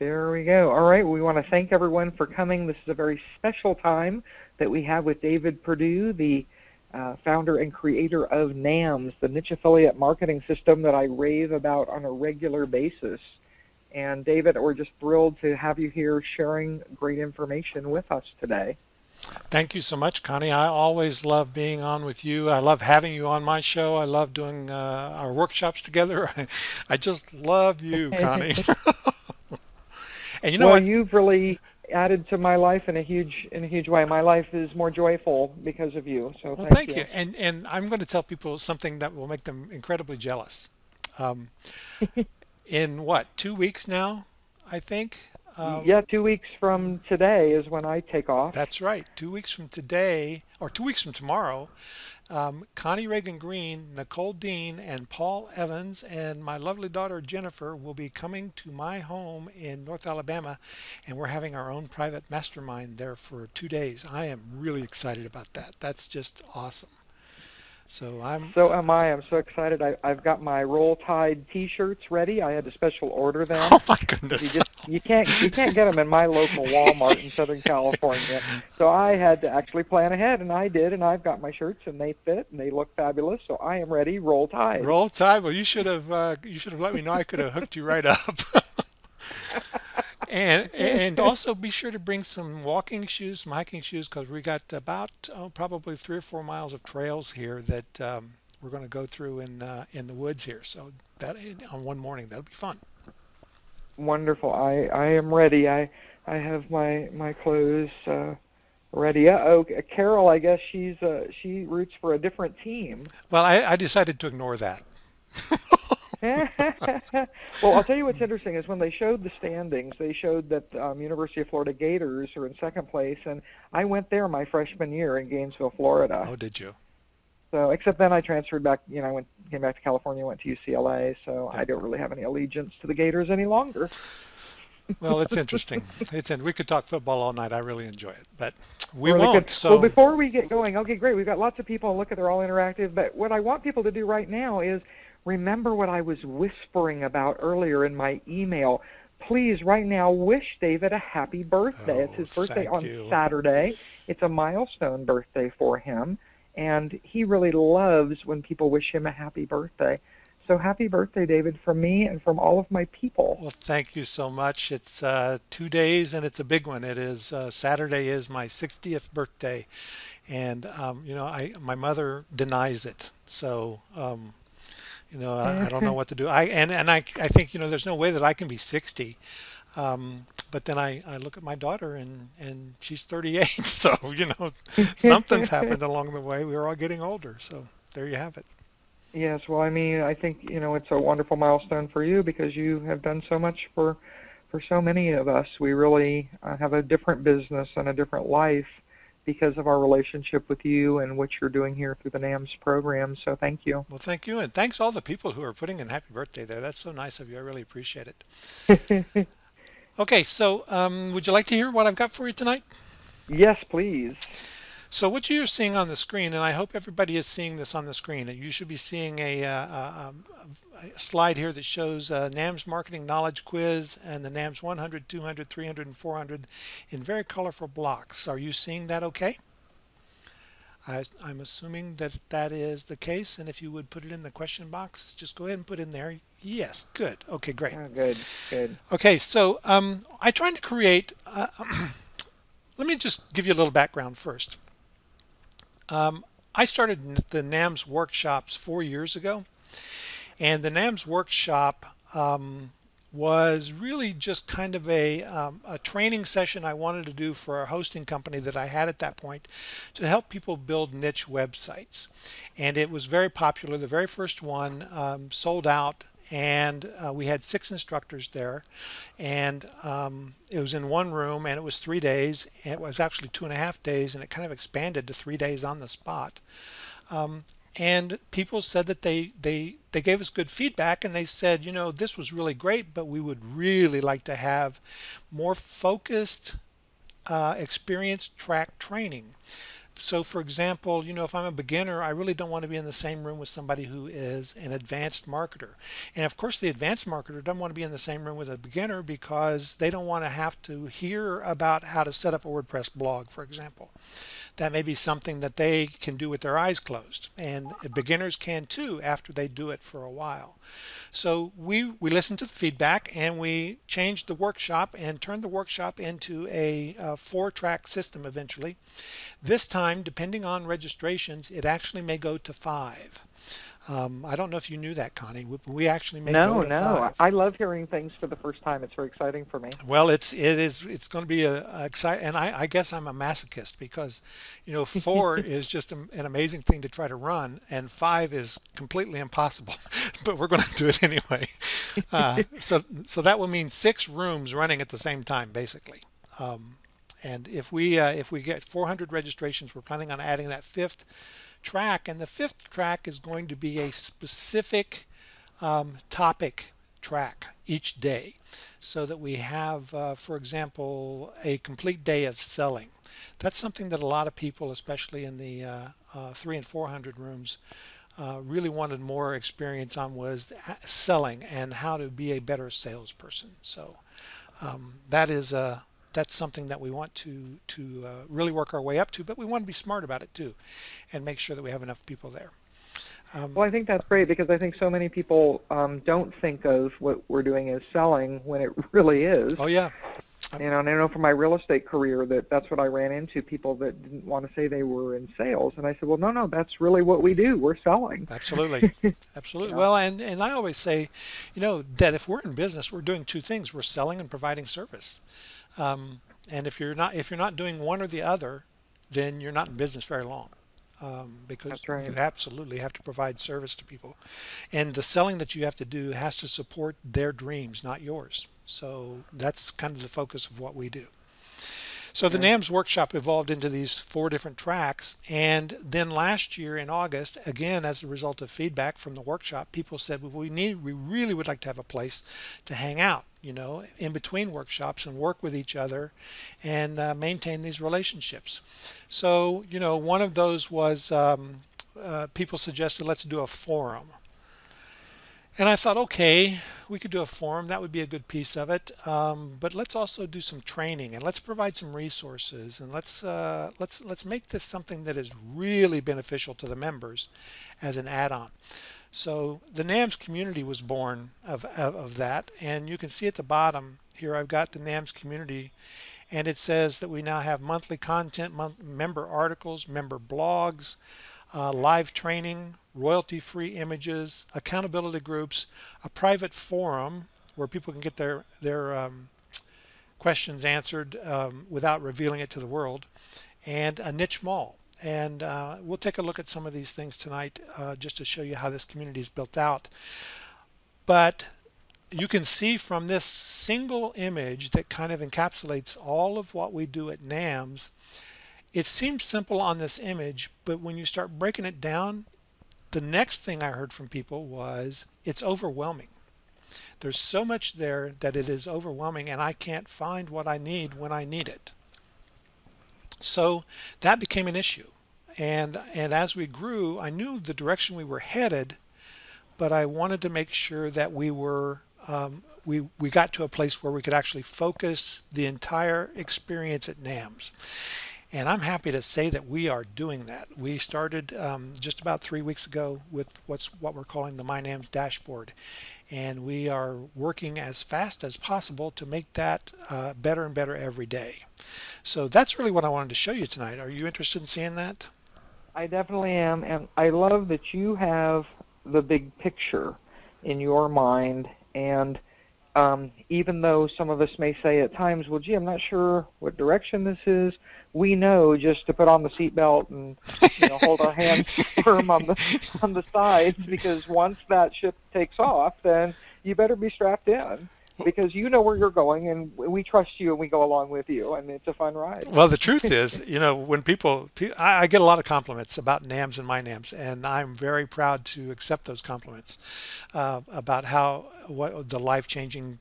There we go. All right, we want to thank everyone for coming. This is a very special time that we have with David Perdue, the founder and creator of NAMS, the niche affiliate marketing system that I rave about on a regular basis. And David, we're just thrilled to have you here sharing great information with us today. Thank you so much, Connie. I always love being on with you. I love having you on my show. I love doing our workshops together. I just love you, Connie. And you know Well, what? you've really added to my life in a huge way. My life is more joyful because of you. So Well, thank thank you. you. And I'm going to tell people something that will make them incredibly jealous. Um, in what, 2 weeks now, I think? Yeah, 2 weeks from today is when I take off. That's right. 2 weeks from today, or 2 weeks from tomorrow, Connie Ragen Green, Nicole Dean, and Paul Evans, and my lovely daughter Jennifer will be coming to my home in North Alabama, and we're having our own private mastermind there for 2 days. I am really excited about that. That's just awesome. So I'm, So am I. I'm so excited. I've got my Roll Tide T-shirts ready. I had to special order them. oh my You goodness. just you can't get them in my local Walmart in Southern California. So I had to actually plan ahead, and I did, and I've got my shirts, and they fit, and they look fabulous. So I am ready. Roll Tide. Roll Tide. Well, you should have let me know. I could have hooked you right up. And also be sure to bring some walking shoes, some hiking shoes, because we got about probably 3 or 4 miles of trails here that we're going to go through in the woods here. So that on one morning, that'll be fun. Wonderful. I am ready. I have my clothes ready. Oh, Carol, I guess she roots for a different team. Well, I decided to ignore that. Well, I'll tell you what's interesting is when they showed the standings, they showed that University of Florida Gators are in second place, and I went there my freshman year in Gainesville, Florida. Oh, did you? So, except then I transferred back. Came back to California, went to UCLA. So Yeah. I don't really have any allegiance to the Gators any longer. Well, it's interesting. We could talk football all night. I really enjoy it, but we Really won't. good. Well, So before we get going, okay, great. We've got lots of people. Look at they're all interactive. But what I want people to do right now is remember what I was whispering about earlier in my email. Please, right now, wish David a happy birthday. It's oh, his birthday thank on you. Saturday. It's a milestone birthday for him, and he really loves when people wish him a happy birthday. So happy birthday, David, from me and from all of my people. Well, thank you so much. It's 2 days and it's a big one. It is Saturday is my 60th birthday, and my mother denies it. So I don't know what to do. I think there's no way that I can be 60. But then I look at my daughter and she's 38. So something's happened along the way. We're all getting older. So there you have it. Yes, well, I mean, I think, it's a wonderful milestone for you because you have done so much for so many of us. We really have a different business and a different life because of our relationship with you and what you're doing here through the NAMS program. So thank you. Well, thank you, and thanks all the people who are putting in happy birthday there. That's so nice of you. I really appreciate it. Okay, so would you like to hear what I've got for you tonight? Yes, please. So what you're seeing on the screen, and I hope everybody is seeing this on the screen, and you should be seeing a slide here that shows NAMS Marketing Knowledge Quiz and the NAMS 100, 200, 300, and 400 in very colorful blocks. Are you seeing that okay? I'm assuming that that is the case, and if you would put it in the question box, just go ahead and put in there. Yes, good. Okay, great. Oh, good, good. Okay, so I tried to create, let me just give you a little background first. I started the NAMS workshops 4 years ago, and the NAMS workshop was really just kind of a training session I wanted to do for a hosting company that I had at that point to help people build niche websites. And it was very popular. The very first one sold out, and we had 6 instructors there, and it was in one room, and it was 3 days. It was actually 2.5 days, and it kind of expanded to 3 days on the spot. And people said that they gave us good feedback, and they said, this was really great, but we would really like to have more focused experience track training. So for example, if I'm a beginner, I really don't want to be in the same room with somebody who is an advanced marketer. And of course, the advanced marketer doesn't want to be in the same room with a beginner because they don't want to have to hear about how to set up a WordPress blog, for example. That may be something that they can do with their eyes closed, and beginners can too after they do it for a while. So we listened to the feedback, and we changed the workshop and turned the workshop into a 4-track system eventually. This time, depending on registrations, it actually may go to 5. I don't know if you knew that, Connie. We actually may go to 5. I love hearing things for the first time. It's very exciting for me. Well, it's going to be a exciting, and I guess I'm a masochist because 4 is just an amazing thing to try to run, and 5 is completely impossible. But we're going to do it anyway. So that will mean 6 rooms running at the same time, basically. And if we get 400 registrations, we're planning on adding that 5th track, and the 5th track is going to be a specific topic track each day, so that we have, for example, a complete day of selling. That's something that a lot of people, especially in the 300 and 400 rooms, really wanted more experience on, was selling and how to be a better salesperson. So that's something that we want to really work our way up to, but we want to be smart about it too and make sure that we have enough people there. Well, I think that's great, because I think so many people don't think of what we're doing as selling when it really is. Oh, yeah. And I know from my real estate career that's what I ran into, people that didn't want to say they were in sales. And I said, well, no, that's really what we do. We're selling. Absolutely. Absolutely. Well, and I always say, that if we're in business, we're doing 2 things. We're selling and providing service. And if you're not doing one or the other, then you're not in business very long, because you absolutely have to provide service to people, and the selling that you have to do has to support their dreams, not yours. So that's kind of the focus of what we do. So the NAMS workshop evolved into these 4 different tracks, and then last year in August, again as a result of feedback from the workshop, people said, well, we really would like to have a place to hang out, in between workshops and work with each other and maintain these relationships. So, one of those was people suggested, let's do a forum. And I thought, okay, we could do a forum. That would be a good piece of it. But let's also do some training, and let's provide some resources, and let's make this something that is really beneficial to the members as an add-on. So the NAMS community was born of that, and you can see at the bottom here I've got the NAMS community, and it says that we now have monthly content, member articles, member blogs, live training, royalty-free images, accountability groups, a private forum where people can get their questions answered without revealing it to the world, and a niche mall. And we'll take a look at some of these things tonight just to show you how this community is built out. But you can see from this single image that kind of encapsulates all of what we do at NAMS. It seems simple on this image, but when you start breaking it down, the next thing I heard from people was it's overwhelming. There's so much there that it is overwhelming, and I can't find what I need when I need it. So that became an issue. And as we grew, I knew the direction we were headed, but I wanted to make sure that we were we got to a place where we could actually focus the entire experience at NAMS. And I'm happy to say that we are doing that. We started just about 3 weeks ago with what we're calling the My NAMS dashboard. And we are working as fast as possible to make that better and better every day. So that's really what I wanted to show you tonight. Are you interested in seeing that? I definitely am. And I love that you have the big picture in your mind. And even though some of us may say at times, well, gee, I'm not sure what direction this is, we know just to put on the seatbelt and hold our hands firm on the sides, because once that ship takes off, then you better be strapped in, because you know where you're going, and we trust you and we go along with you, and it's a fun ride. Well, the truth is, when I get a lot of compliments about NAMS and My NAMS, and I'm very proud to accept those compliments about what the life-changing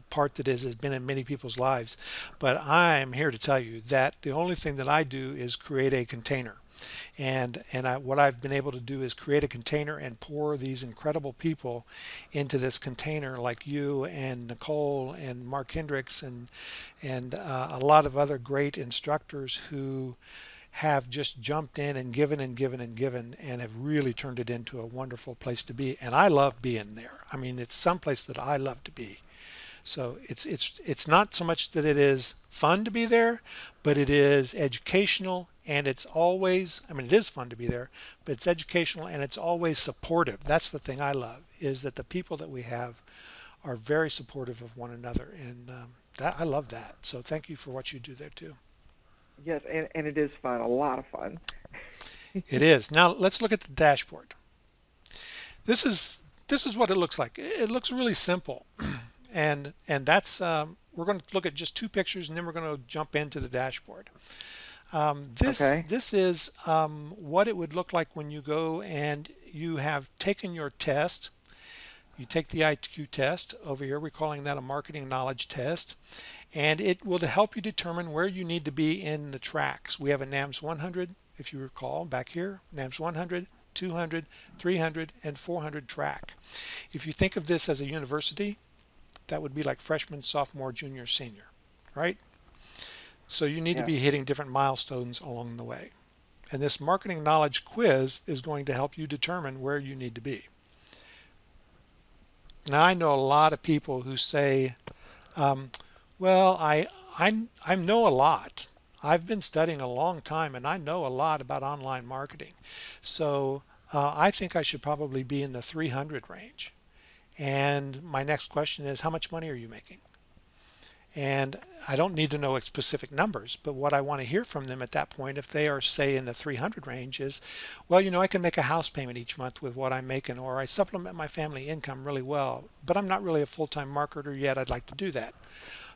part that has been in many people's lives. But I'm here to tell you that the only thing that I do is create a container. What I've been able to do is create a container and pour these incredible people into this container, like you and Nicole and Mark Hendricks and a lot of other great instructors who have just jumped in and given and given and given and have really turned it into a wonderful place to be. And I love being there. I mean, it's someplace that I love to be. So it's not so much that it is fun to be there, but it is educational, and it's always, I mean, it is fun to be there, but it's educational and it's always supportive. That's the thing I love, is that the people that we have are very supportive of one another, and I love that. So thank you for what you do there too. Yes, and it is fun, a lot of fun. It is. Now let's look at the dashboard. This is what it looks like. It looks really simple, and that's we're going to look at just two pictures, and then we're going to jump into the dashboard. Okay. This is what it would look like when you go and you have taken your test. You take the IQ test. Over here we're calling that a marketing knowledge test, and it will help you determine where you need to be in the tracks. We have a NAMS 100, if you recall, back here, NAMS 100, 200, 300, and 400 track. If you think of this as a university, that would be like freshman, sophomore, junior, senior, right? So you need to be hitting different milestones along the way. And this marketing knowledge quiz is going to help you determine where you need to be. Now, I know a lot of people who say, well, I know a lot. I've been studying a long time and I know a lot about online marketing. So I think I should probably be in the 300 range. And my next question is, how much money are you making? And I don't need to know specific numbers, but what I want to hear from them at that point, if they are, say, in the 300 range, is, well, you know, I can make a house payment each month with what I'm making, or I supplement my family income really well, but I'm not really a full-time marketer yet. I'd like to do that.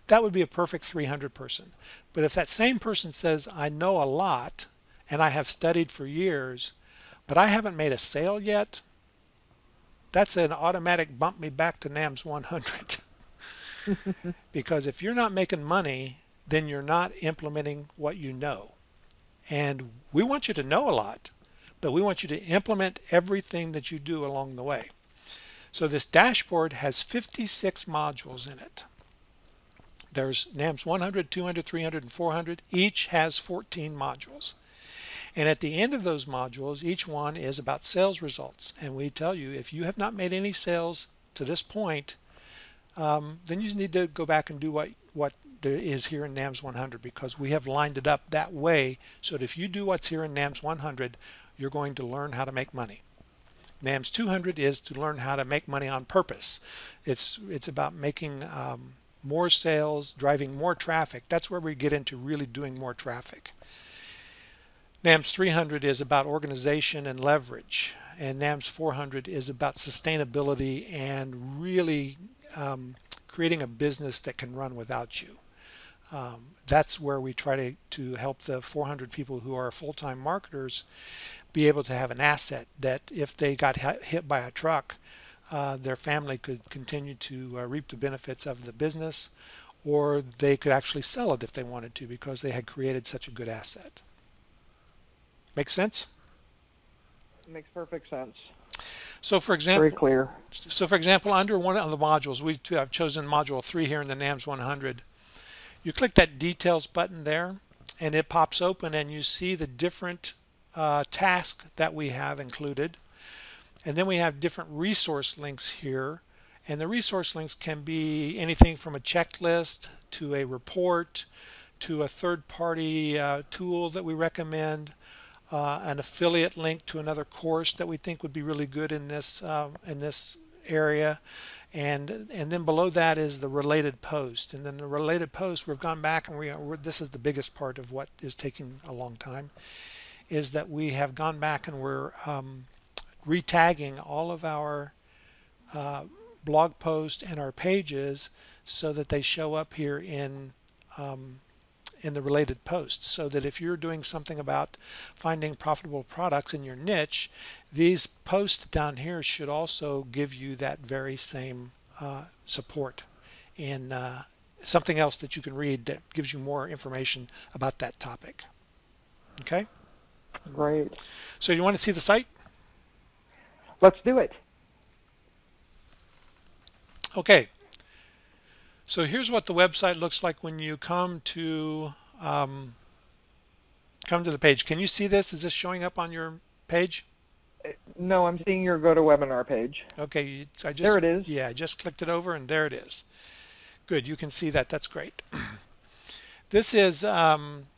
That would be a perfect 300 person. But if that same person says, I know a lot and I have studied for years, but I haven't made a sale yet, that's an automatic bump me back to NAMS 100. Because if you're not making money, then you're not implementing what you know. And we want you to know a lot, but we want you to implement everything that you do along the way. So this dashboard has 56 modules in it. There's NAMS 100, 200, 300, and 400. Each has 14 modules. And at the end of those modules, each one is about sales results. And we tell you, if you have not made any sales to this point, then you need to go back and do what there is here in NAMS 100, because we have lined it up that way so that if you do what's here in NAMS 100, you're going to learn how to make money. NAMS 200 is to learn how to make money on purpose. It's about making more sales, driving more traffic. That's where we get into really doing more traffic. NAMS 300 is about organization and leverage, and NAMS 400 is about sustainability and really creating a business that can run without you. That's where we try to help the 400 people who are full-time marketers be able to have an asset that if they got hit by a truck, their family could continue to reap the benefits of the business, or they could actually sell it if they wanted to because they had created such a good asset. Make sense? Makes perfect sense. So for example, very clear. So for example, under one of the modules, I've chosen module 3 here in the NAMS 100. You click that details button there and it pops open and you see the different tasks that we have included. And then we have different resource links here. And the resource links can be anything from a checklist to a report to a third-party tool that we recommend, an affiliate link to another course that we think would be really good in this area, and then below that is the related post. And then the related post, we've gone back and this is the biggest part of what is taking a long time, is that we have gone back and we're retagging all of our blog posts and our pages so that they show up here in the related posts, so that if you're doing something about finding profitable products in your niche, these posts down here should also give you that very same support in something else that you can read that gives you more information about that topic. Okay? Great. So you want to see the site? Let's do it. Okay. So here's what the website looks like when you come to the page. Can you see this? Is this showing up on your page? No, I'm seeing your GoToWebinar page. Okay, there it is. Yeah, I just clicked it over and there it is. Good, you can see that. That's great. This is the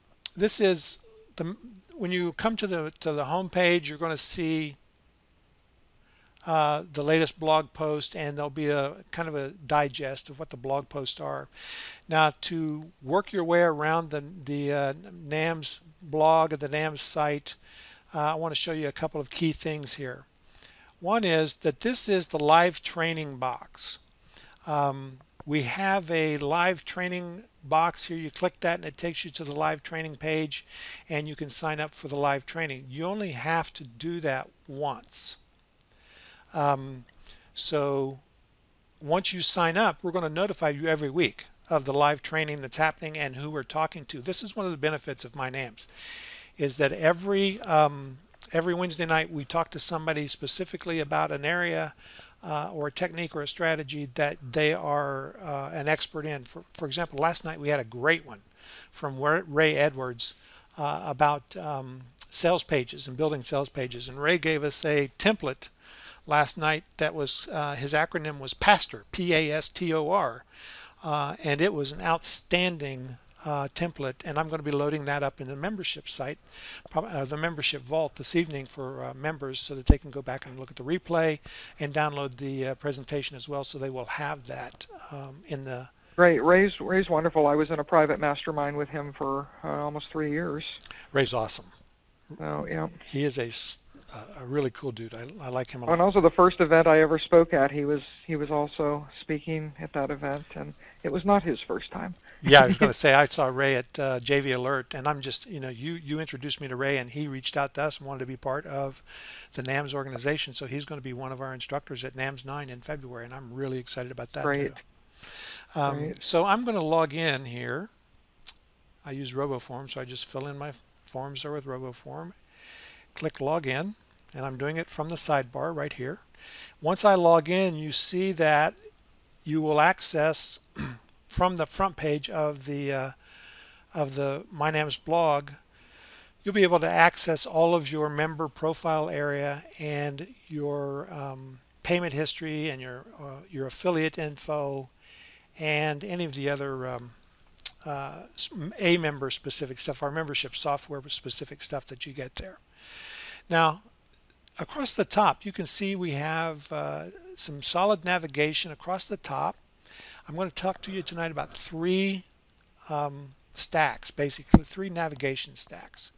when you come to the home page, you're going to see the latest blog post, and there'll be a kind of a digest of what the blog posts are. Now, to work your way around the NAMS blog and the NAMS site, I want to show you a couple of key things here. One is that this is the live training box. We have a live training box here. You click that and it takes you to the live training page, and you can sign up for the live training. You only have to do that once. So once you sign up, we're going to notify you every week of the live training that's happening and who we're talking to. This is one of the benefits of my NAMS, is that every Wednesday night we talk to somebody specifically about an area or a technique or a strategy that they are an expert in. For example, last night we had a great one from Ray Edwards about sales pages and building sales pages, and Ray gave us a template last night that was his acronym was PASTOR, P-A-S-T-O-R, and it was an outstanding template, and I'm going to be loading that up in the membership site, the membership vault this evening for members, so that they can go back and look at the replay and download the presentation as well, so they will have that in the... Great. Ray's wonderful. I was in a private mastermind with him for almost 3 years. Ray's awesome. Oh, yeah. He is a really cool dude. I like him a lot. And also the first event I ever spoke at, he was also speaking at that event, and it was not his first time. Yeah, I was going to say I saw Ray at JV Alert, and I'm just, you introduced me to Ray, and he reached out to us and wanted to be part of the NAMS organization, so he's going to be one of our instructors at NAMS 9 in February, and I'm really excited about that. Great. Too. Great. So I'm going to log in here. I use RoboForm, so I just fill in my forms there with RoboForm. Click login, and I'm doing it from the sidebar right here. Once I log in, you see that you will access from the front page of the My NAMS blog. You'll be able to access all of your member profile area and your payment history and your affiliate info and any of the other member specific stuff, our membership software specific stuff that you get there. Now, across the top, you can see we have some solid navigation across the top. I'm going to talk to you tonight about 3 stacks, basically 3 navigation stacks.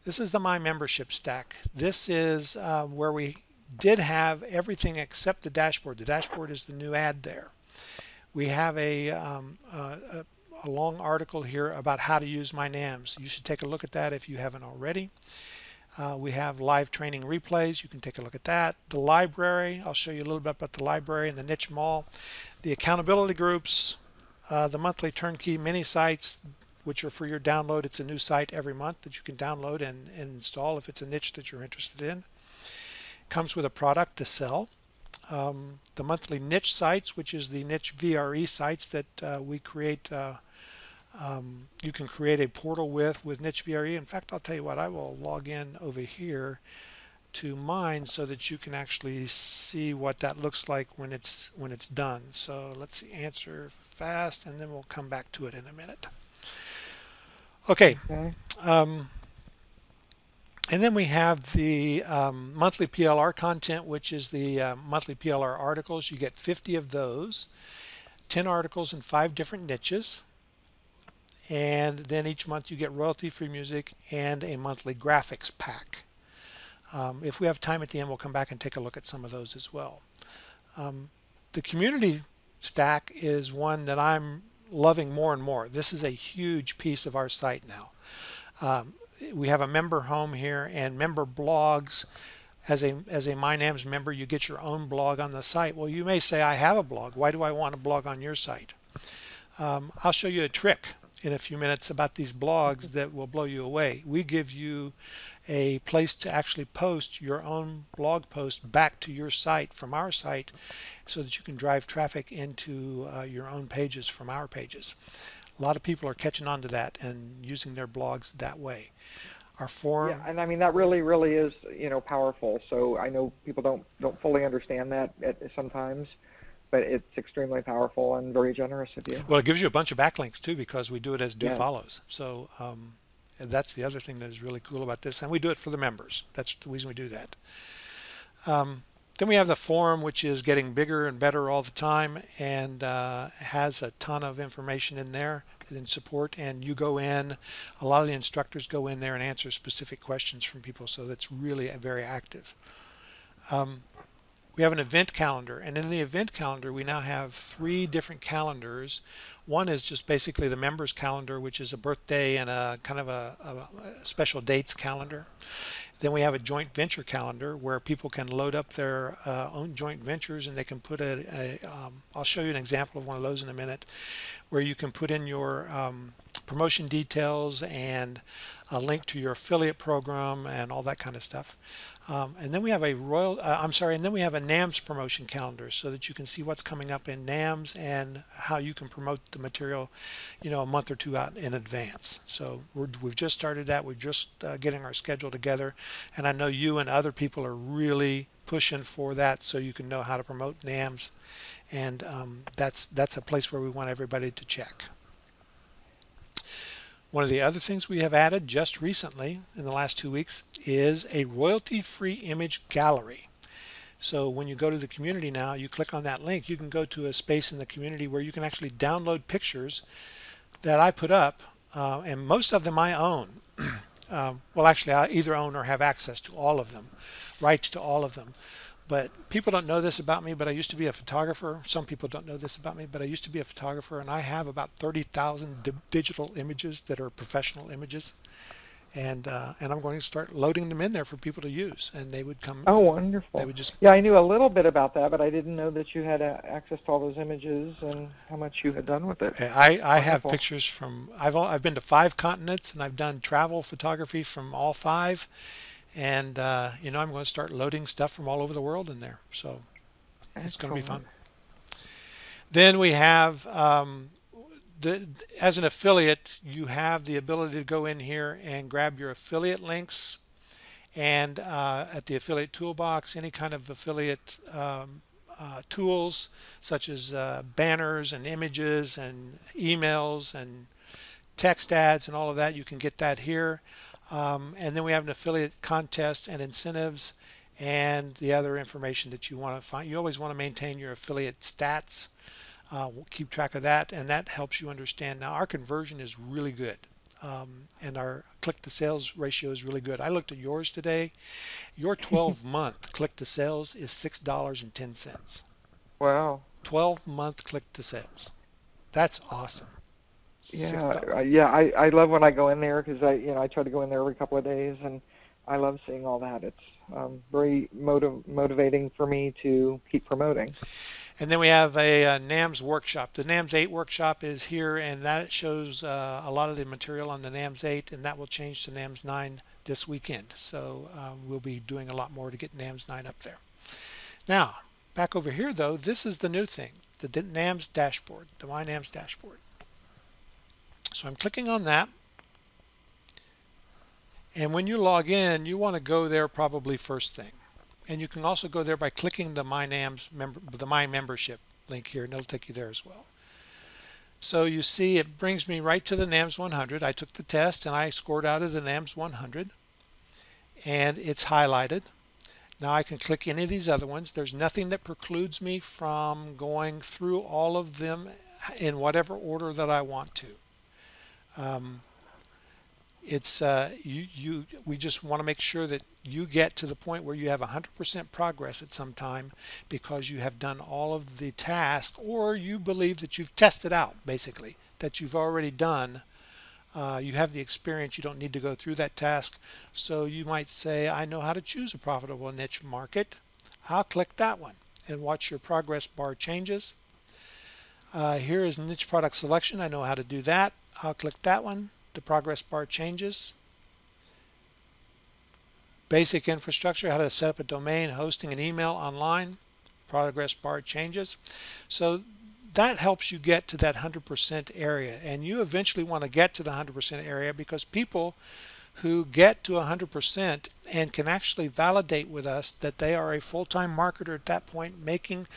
This is the My Membership stack. This is where we did have everything except the dashboard. The dashboard is the new ad there. We have a long article here about how to use My NAMS. You should take a look at that if you haven't already. We have live training replays. You can take a look at that. The library, I'll show you a little bit about the library and the niche mall. The accountability groups, the monthly turnkey mini sites, which are for your download. It's a new site every month that you can download and install if it's a niche that you're interested in. Comes with a product to sell. The monthly niche sites, which is the niche VRE sites that we create. You can create a portal with niche VRE. In fact, I'll tell you what, I will log in over here to mine so that you can actually see what that looks like when it's done. So let's see, answer fast, and then we'll come back to it in a minute. Okay. And then we have the monthly PLR content, which is the monthly PLR articles. You get 50 of those, 10 articles in 5 different niches. And then each month you get royalty-free music and a monthly graphics pack. If we have time at the end, we'll come back and take a look at some of those as well. The community stack is one that I'm loving more and more. This is a huge piece of our site now. We have a member home here and member blogs. As a My NAMS member, you get your own blog on the site. Well, you may say, I have a blog. Why do I want a blog on your site? I'll show you a trick in a few minutes about these blogs that will blow you away. We give you a place to actually post your own blog post back to your site from our site so that you can drive traffic into your own pages from our pages. A lot of people are catching on to that and using their blogs that way. Our forum. Yeah, and I mean that really is, powerful. So I know people don't fully understand that sometimes, but it's extremely powerful and very generous of you. Well, it gives you a bunch of backlinks too because we do it as do Yeah. follows. So that's the other thing that is really cool about this, and we do it for the members. That's the reason we do that. Then we have the forum, which is getting bigger and better all the time and has a ton of information in there in support. And you go in, a lot of the instructors go in there and answer specific questions from people. So that's really very active. We have an event calendar, and in the event calendar, we now have 3 different calendars. One is just basically the members calendar, which is a birthday and a kind of a special dates calendar. Then we have a joint venture calendar where people can load up their own joint ventures, and they can put I'll show you an example of one of those in a minute, where you can put in your promotion details and a link to your affiliate program and all that kind of stuff. And then we have and then we have a NAMS promotion calendar so that you can see what's coming up in NAMS and how you can promote the material, a month or 2 out in advance. So we've just started that. We're just getting our schedule together, and I know you and other people are really pushing for that so you can know how to promote NAMS, and that's a place where we want everybody to check. One of the other things we have added just recently in the last 2 weeks is a royalty-free image gallery. So when you go to the community now, you click on that link, you can go to a space in the community where you can actually download pictures that I put up, and most of them I own. Well, actually, I either own or have access to all of them, rights to all of them. But people don't know this about me, but I used to be a photographer. Some people don't know this about me, but I used to be a photographer, and I have about 30,000 digital images that are professional images. And I'm going to start loading them in there for people to use, and they would come. Oh, wonderful. They would just. Yeah, I knew a little bit about that, but I didn't know that you had access to all those images and how much you had done with it. I have pictures from. I've been to 5 continents, and I've done travel photography from all 5. And I'm going to start loading stuff from all over the world in there, so it's going to be fun. Then we have as an affiliate, you have the ability to go in here and grab your affiliate links, and at the affiliate toolbox, any kind of affiliate tools such as banners and images and emails and text ads and all of that, you can get that here. And then we have an affiliate contest and incentives and the other information that you want to find. You always want to maintain your affiliate stats. We'll keep track of that, and that helps you understand. Now, our conversion is really good, and our click to sales ratio is really good. I looked at yours today. Your 12-month click to sales is $6.10. Wow. 12-month click to sales. That's awesome. Yeah, I love when I go in there because I try to go in there every couple of days, and I love seeing all that. It's very motivating for me to keep promoting. And then we have a NAMS workshop. The NAMS 8 workshop is here, and that shows a lot of the material on the NAMS 8, and that will change to NAMS 9 this weekend. So we'll be doing a lot more to get NAMS 9 up there. Now, back over here, though, this is the new thing, the NAMS dashboard, the My NAMS dashboard. So I'm clicking on that, and when you log in, you want to go there probably first thing. And you can also go there by clicking the My membership link here, and it'll take you there as well. So you see it brings me right to the NAMS 100. I took the test and I scored out at the NAMS 100, and it's highlighted. Now I can click any of these other ones. There's nothing that precludes me from going through all of them in whatever order that I want to. We just want to make sure that you get to the point where you have 100% progress at some time because you have done all of the tasks, or you believe that you've tested out, basically, that you've already done. You have the experience, you don't need to go through that task. So you might say, I know how to choose a profitable niche market. I'll click that one and watch your progress bar changes. Here is niche product selection. I know how to do that. I'll click that one. The progress bar changes. Basic infrastructure, how to set up a domain, hosting, and email online. Progress bar changes. So that helps you get to that 100% area. And you eventually want to get to the 100% area because people who get to 100% and can actually validate with us that they are a full-time marketer at that point, making,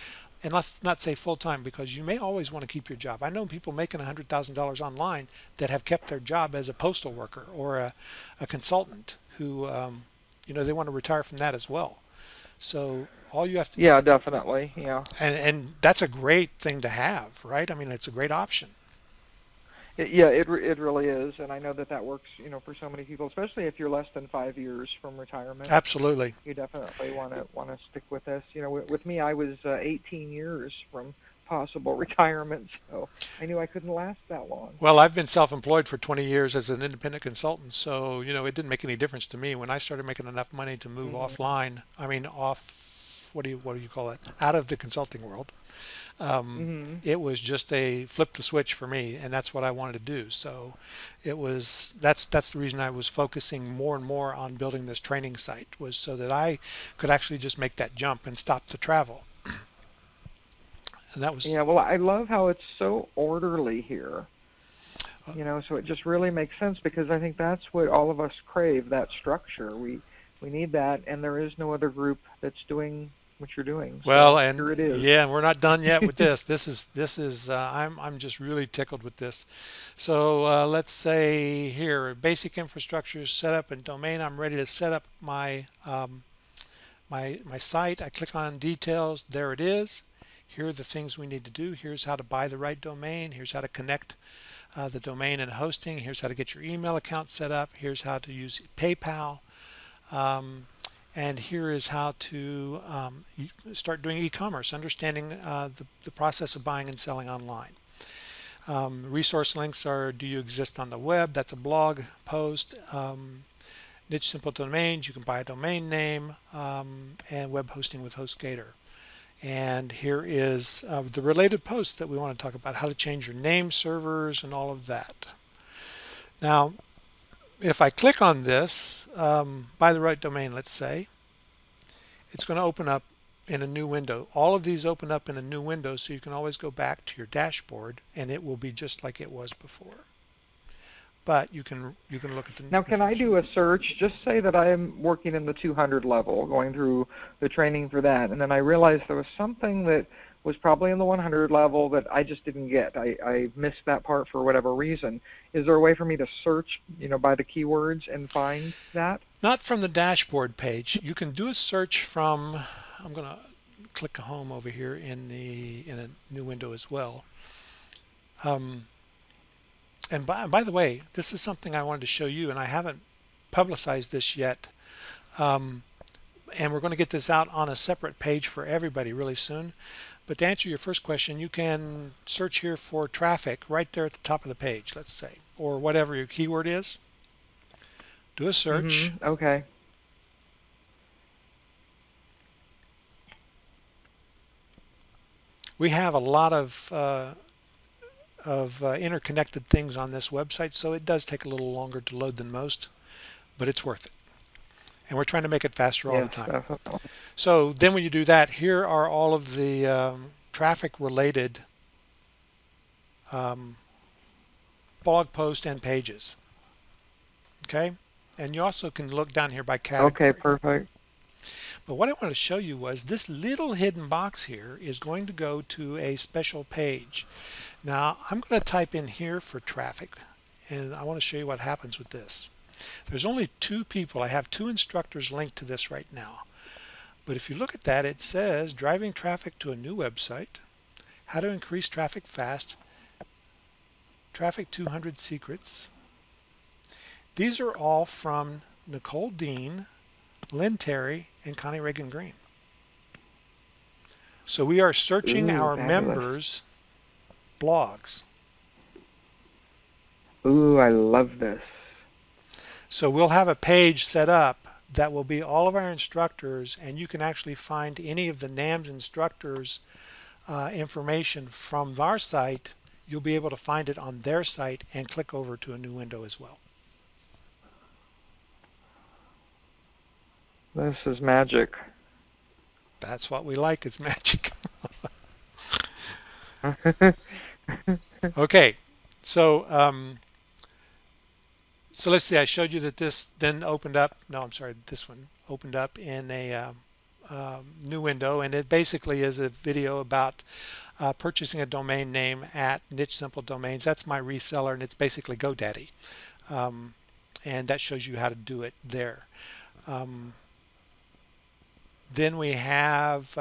and let's not say full-time because you may always want to keep your job. I know people making $100,000 online that have kept their job as a postal worker or a consultant who, you know, they want to retire from that as well. So all you have to, Yeah, definitely. Yeah. and that's a great thing to have, right? I mean, it's a great option. Yeah, it really is, and I know that that works, for so many people, especially if you're less than 5 years from retirement. Absolutely. You definitely want to stick with this. With me, I was 18 years from possible retirement, so I knew I couldn't last that long. Well, I've been self-employed for 20 years as an independent consultant, so you know it didn't make any difference to me when I started making enough money to move offline. I mean, off what do you call it? Out of the consulting world. It was just a flip the switch for me, and that's what I wanted to do. So that's the reason I was focusing more and more on building this training site, was so that I could actually just make that jump and stop the travel. And that was, Yeah, well, I love how it's so orderly here. So it just really makes sense because I think that's what all of us crave, that structure. We need that, and there is no other group that's doing what you're doing. So well, and here it is. yeah, we're not done yet with this. This is I'm just really tickled with this. So let's say here, basic infrastructure setup and domain. I'm ready to set up my my site. I click on details. There it is. Here are the things we need to do. Here's how to buy the right domain. Here's how to connect the domain and hosting. Here's how to get your email account set up. Here's how to use PayPal. And here is how to start doing e-commerce, understanding the process of buying and selling online. Resource links are, do you exist on the web? That's a blog post. Niche simple domains, you can buy a domain name, and web hosting with HostGator. And here is the related posts that we want to talk about, how to change your name servers and all of that. Now, if I click on this, buy the right domain, let's say, it's going to open up in a new window. All of these open up in a new window, so you can always go back to your dashboard and it will be just like it was before. But you can look at the. Now, can I do a search? Just say that I am working in the 200 level, going through the training for that, and then I realized there was something that was probably in the 100 level that I just didn't get. I missed that part for whatever reason. Is there a way for me to search, by the keywords and find that? Not from the dashboard page. You can do a search from. I'm going to click home over here in a new window as well. And by the way, this is something I wanted to show you, and I haven't publicized this yet. And we're going to get this out on a separate page for everybody really soon. But to answer your first question, you can search here for traffic right there at the top of the page, let's say, or whatever your keyword is. Do a search. Okay. We have a lot of interconnected things on this website, so it does take a little longer to load than most, but it's worth it. And we're trying to make it faster all the time. Definitely. So then when you do that, here are all of the traffic related blog posts and pages. Okay? And you also can look down here by category. Okay, perfect. But what I wanted to show you was this little hidden box here is going to go to a special page. Now I'm going to type in here for traffic, and I want to show you what happens with this. There's only 2 people. I have 2 instructors linked to this right now. But if you look at that, it says driving traffic to a new website, how to increase traffic fast, traffic 200 secrets. These are all from Nicole Dean, Lynn Terry, and Connie Ragen Green. So we are searching our members' blogs. Ooh, I love this. So we'll have a page set up that will be all of our instructors, and you can actually find any of the NAMS instructors' information from our site, you'll be able to find it on their site and click over to a new window as well. This is magic. That's what we like, it's magic. Okay, so so let's see, I showed you that this then opened up, no, I'm sorry, this one opened up in a new window, and it basically is a video about purchasing a domain name at Niche Simple Domains. That's my reseller, and it's basically GoDaddy. And that shows you how to do it there. Then we have,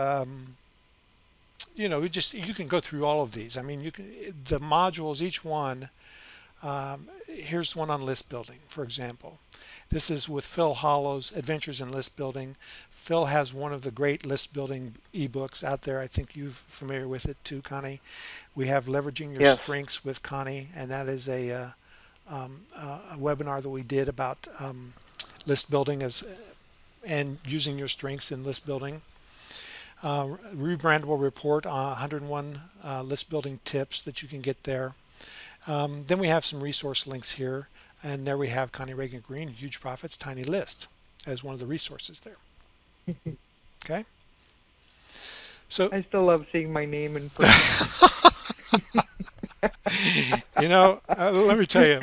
you know, you can go through all of these. I mean, you can, the modules, each one, here's one on list building, for example. This is with Phil Hollow's Adventures in List Building. Phil has one of the great list building ebooks out there. I think you're familiar with it too, Connie. We have Leveraging Your Strengths with Connie, and that is a webinar that we did about list building and using your strengths in list building. Rebrandable report on 101 list building tips that you can get there. Then we have some resource links here, and there we have Connie Ragen Green, Huge Profits, Tiny List as one of the resources there. Okay. So I still love seeing my name in person. You know, let me tell you,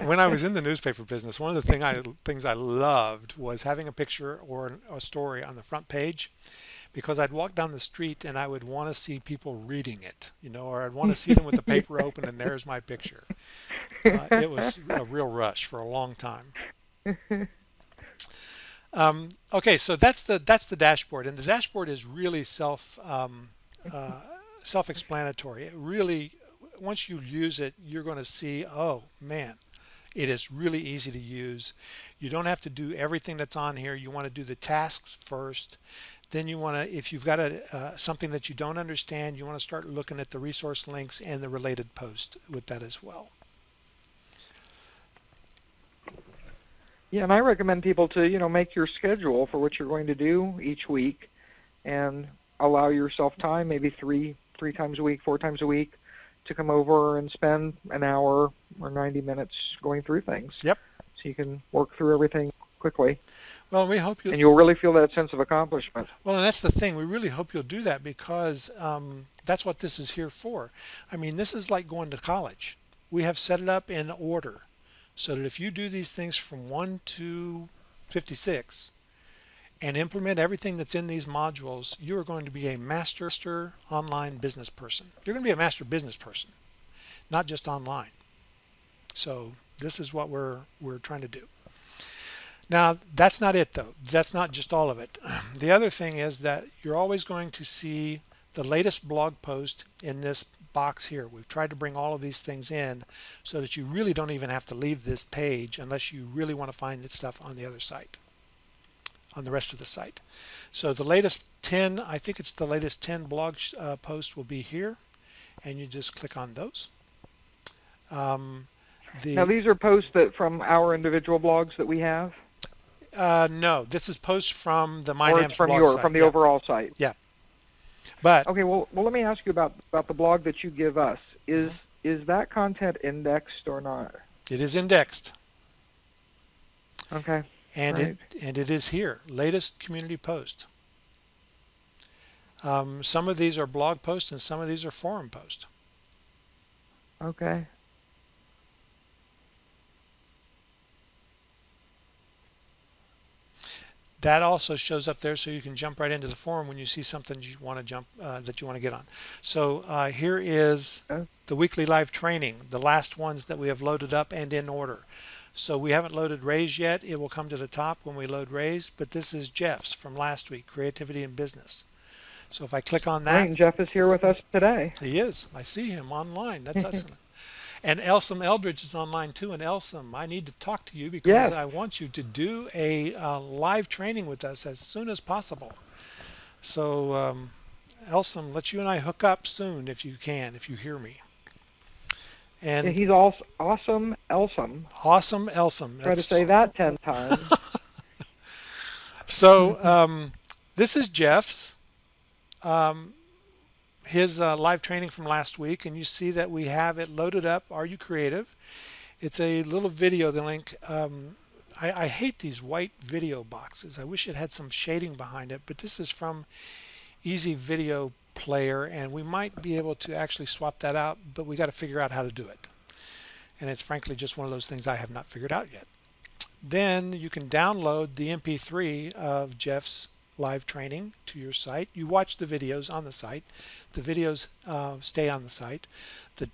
when I was in the newspaper business, one of the things I loved was having a picture or a story on the front page, because I'd walk down the street and I would want to see people reading it, you know, or I'd want to see them with the paper open and there's my picture. It was a real rush for a long time. Okay, so that's the dashboard, and the dashboard is really self-explanatory. It really, once you use it, you're going to see, oh man, it is really easy to use. You don't have to do everything that's on here. You want to do the tasks first. Then you want to, if you've got something that you don't understand, you want to start looking at the resource links and the related post with that as well. Yeah, and I recommend people to, you know, make your schedule for what you're going to do each week, and allow yourself time, maybe three times a week, 4 times a week, to come over and spend an hour or 90 minutes going through things. Yep. So you can work through everything quickly. Well, we hope you. And you'll really feel that sense of accomplishment. Well, and that's the thing. We really hope you'll do that, because that's what this is here for. I mean, this is like going to college. We have set it up in order, so that if you do these things from 1 to 56 and implement everything that's in these modules, you are going to be a master online business person. You're going to be a master business person, not just online. So this is what we're trying to do. Now, that's not it though. That's not just all of it. The other thing is that you're always going to see the latest blog post in this box here. We've tried to bring all of these things in so that you really don't even have to leave this page unless you really want to find stuff on the other site, on the rest of the site. So the latest 10, I think it's the latest 10 blog posts will be here, and you just click on those. Now these are posts from our individual blogs that we have? No, this is posts from the My Or NAMS it's from blog site. from the overall site. Yeah. But okay, well, let me ask you about the blog that you give us. Is that content indexed or not? It is indexed. Okay. And right. it is here, latest community post. Some of these are blog posts and some of these are forum posts. Okay. That also shows up there, so you can jump right into the forum when you see something you want to that you want to get on. So here is the weekly live training, the last ones that we have loaded up and in order. So we haven't loaded Ray's yet. It will come to the top when we load Ray's, but this is Jeff's from last week, Creativity in Business. So if I click on that, right, and Jeff is here with us today. He is. I see him online. That's excellent. And Elsom Eldridge is online too. And Elsom, I need to talk to you because yes. I want you to do a live training with us as soon as possible. So Elsom, let you and I hook up soon if you can, if you hear me. And yeah, he's also awesome Elsom. Awesome Elsom. Try to say that 10 times. So this is Jeff's. his live training from last week, and you see that we have it loaded up. Are you creative? It's a little video. The link. I hate these white video boxes. I wish it had some shading behind it, but this is from Easy Video Player, and we might be able to actually swap that out, but we got to figure out how to do it. And it's frankly just one of those things I have not figured out yet. Then you can download the MP3 of Jeff's live training to your site. You watch the videos on the site. The videos stay on the site. The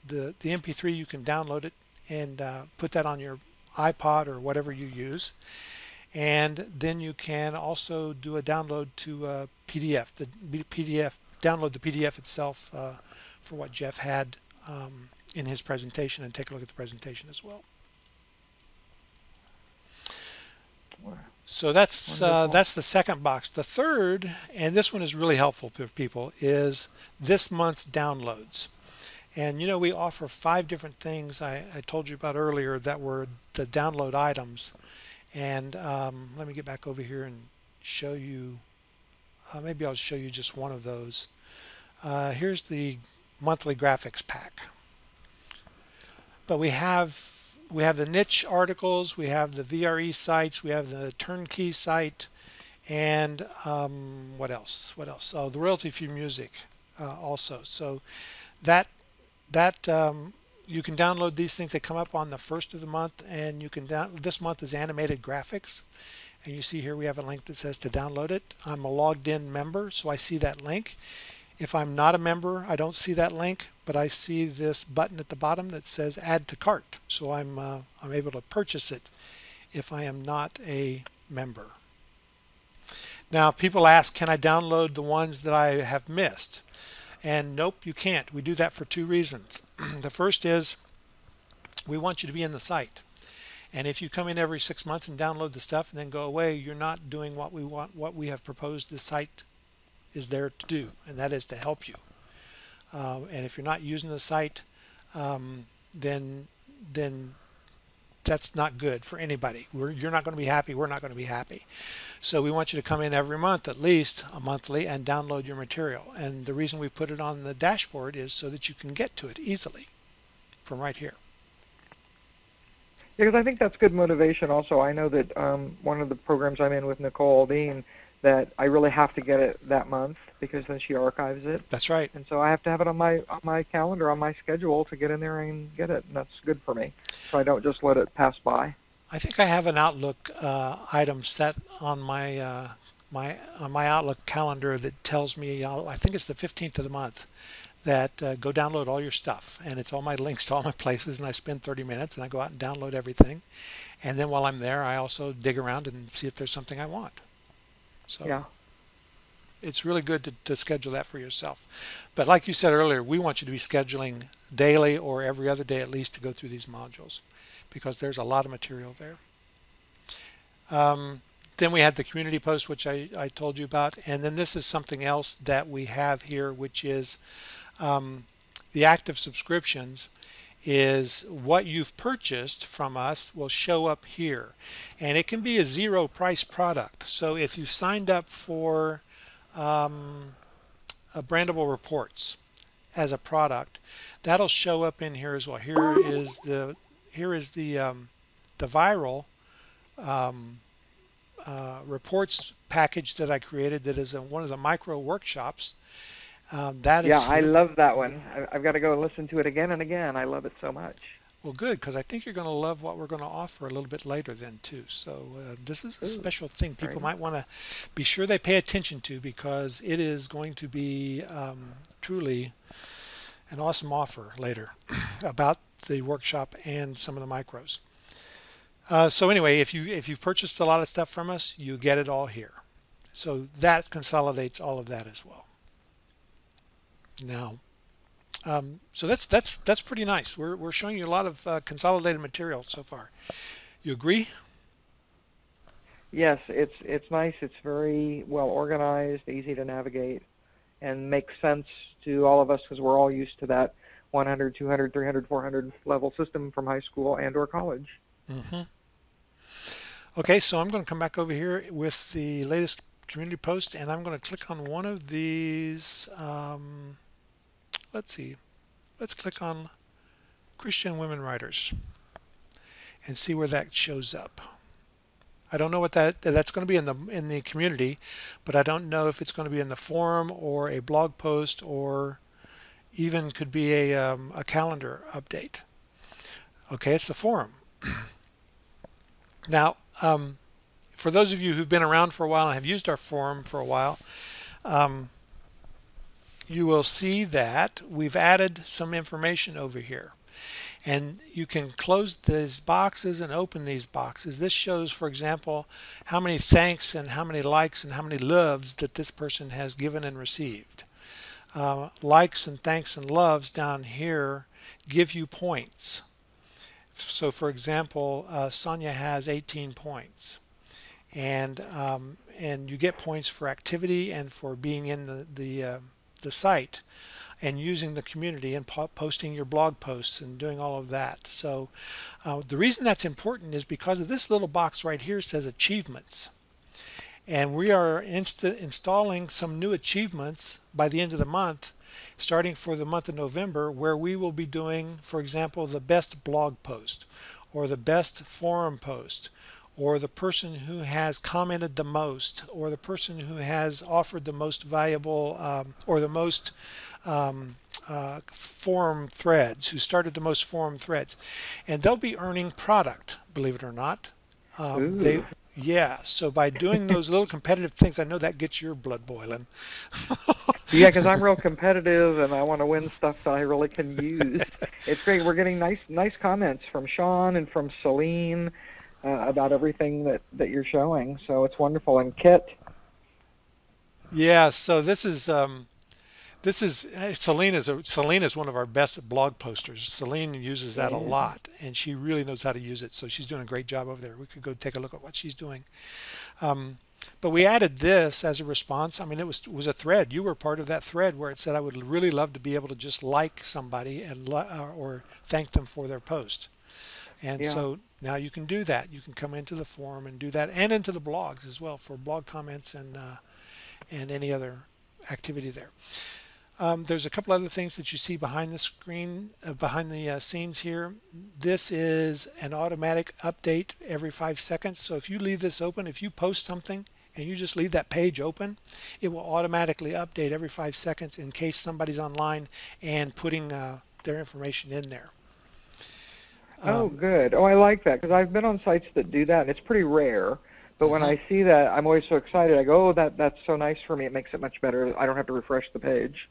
MP3, you can download it and put that on your iPod or whatever you use. And then you can also do a download to PDF. Download the PDF itself for what Jeff had in his presentation, and take a look at the presentation as well. So that's the second box. The third, and this one is really helpful for people, is this month's downloads. And you know, we offer 5 different things I told you about earlier that were the download items. And let me get back over here and show you. Maybe I'll show you just one of those. Here's the monthly graphics pack. But we have the niche articles, we have the VRE sites, we have the turnkey site, and what else? What else? Oh, the royalty-free music also. So that you can download these things. They come up on the 1st of the month, and you can this month is animated graphics, and you see here we have a link that says to download it. I'm a logged in member, so I see that link. If I'm not a member, I don't see that link, but I see this button at the bottom that says add to cart, so I'm able to purchase it if I am not a member. Now people ask, can I download the ones that I have missed? And nope, you can't. We do that for 2 reasons. The first is we want you to be in the site. And if you come in every 6 months and download the stuff and then go away, you're not doing what we want, what we have proposed the site is there to do, and that is to help you. And if you're not using the site, then that's not good for anybody. You're not going to be happy. We're not going to be happy. So we want you to come in every month, at least a monthly, and download your material. And the reason we put it on the dashboard is so that you can get to it easily from right here. Because I think that's good motivation also. I know that one of the programs I'm in with Nicole Dean, that I really have to get it that month because then she archives it. That's right. And so I have to have it on my calendar, on my schedule to get in there and get it. And that's good for me. So I don't just let it pass by. I think I have an Outlook item set on my my Outlook calendar that tells me, I think it's the 15th of the month, that go download all your stuff. And it's all my links to all my places, and I spend 30 minutes and I go out and download everything. And then while I'm there, I also dig around and see if there's something I want. So yeah, it's really good to schedule that for yourself. But like you said earlier, we want you to be scheduling daily or every other day at least to go through these modules, because there's a lot of material there. Then we had the community post, which I told you about. And then this is something else that we have here, which is the active subscriptions. Is what you've purchased from us will show up here, and it can be a 0 price product. So if you signed up for brandable reports as a product, that'll show up in here as well. Here is the viral reports package that I created. That is one of the micro workshops. That is I love that one. I've got to go listen to it again and again. I love it so much. Well, good, because I think you're going to love what we're going to offer a little bit later then too. So this is a special thing people might want to be sure they pay attention to, because it is going to be truly an awesome offer later about the workshop and some of the micros. So anyway, if you've purchased a lot of stuff from us, you get it all here. So that consolidates all of that as well. Now, so that's pretty nice. We're showing you a lot of consolidated material so far. You agree? Yes, it's nice. It's very well organized, easy to navigate, and makes sense to all of us because we're all used to that 100, 200, 300, 400 level system from high school and or college. Okay, so I'm going to come back over here with the latest community post, and I'm going to click on one of these. Let's see. Let's click on Christian women writers and see where that shows up. I don't know what that's going to be in the community, but I don't know if it's going to be in the forum or a blog post or even could be a calendar update. Okay, it's the forum. Now, for those of you who've been around for a while and have used our forum for a while, you will see that we've added some information over here. And you can close these boxes and open these boxes. This shows, for example, how many thanks and how many likes and how many loves that this person has given and received. Likes and thanks and loves down here give you points. So, for example, Sonia has 18 points. And you get points for activity and for being in the site and using the community and posting your blog posts and doing all of that. So the reason that's important is because of this little box right here says achievements. And we are installing some new achievements by the end of the month, starting for the month of November, where we will be doing, for example, the best blog post or the best forum post, or the person who has commented the most, or the person who has offered the most valuable or the most forum threads, who started the most forum threads. And they'll be earning product, believe it or not. Yeah, so by doing those little competitive things, I know that gets your blood boiling. Yeah, because I'm real competitive and I want to win stuff that I really can use. It's great. We're getting nice comments from Sean and from Celine about everything that you're showing. So it's wonderful. And Kit. Yeah, so this is Celine is one of our best blog posters. Celine uses that a lot, and she really knows how to use it. So she's doing a great job over there. We could go take a look at what she's doing. But we added this as a response. I mean, it was a thread. You were part of that thread where it said, I would really love to be able to just like somebody and or thank them for their post. And so now you can do that. You can come into the forum and do that, and into the blogs as well for blog comments and any other activity there. There's a couple other things that you see behind the screen, behind the scenes here. This is an automatic update every 5 seconds. So if you leave this open, if you post something and you just leave that page open, it will automatically update every 5 seconds in case somebody's online and putting their information in there. Oh, good. Oh, I like that, because I've been on sites that do that, and it's pretty rare. But when I see that, I'm always so excited. I go, oh, that's so nice for me. It makes it much better. I don't have to refresh the page.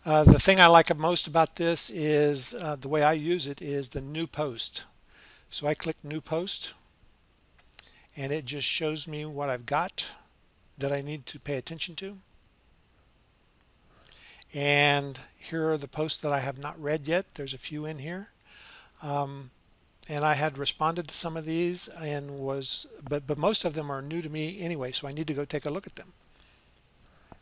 The thing I like most about this is the way I use it is the new post. So I click new post, and it just shows me what I've got that I need to pay attention to. And here are the posts that I have not read yet. There's a few in here. And I had responded to some of these and but most of them are new to me anyway, so I need to go take a look at them.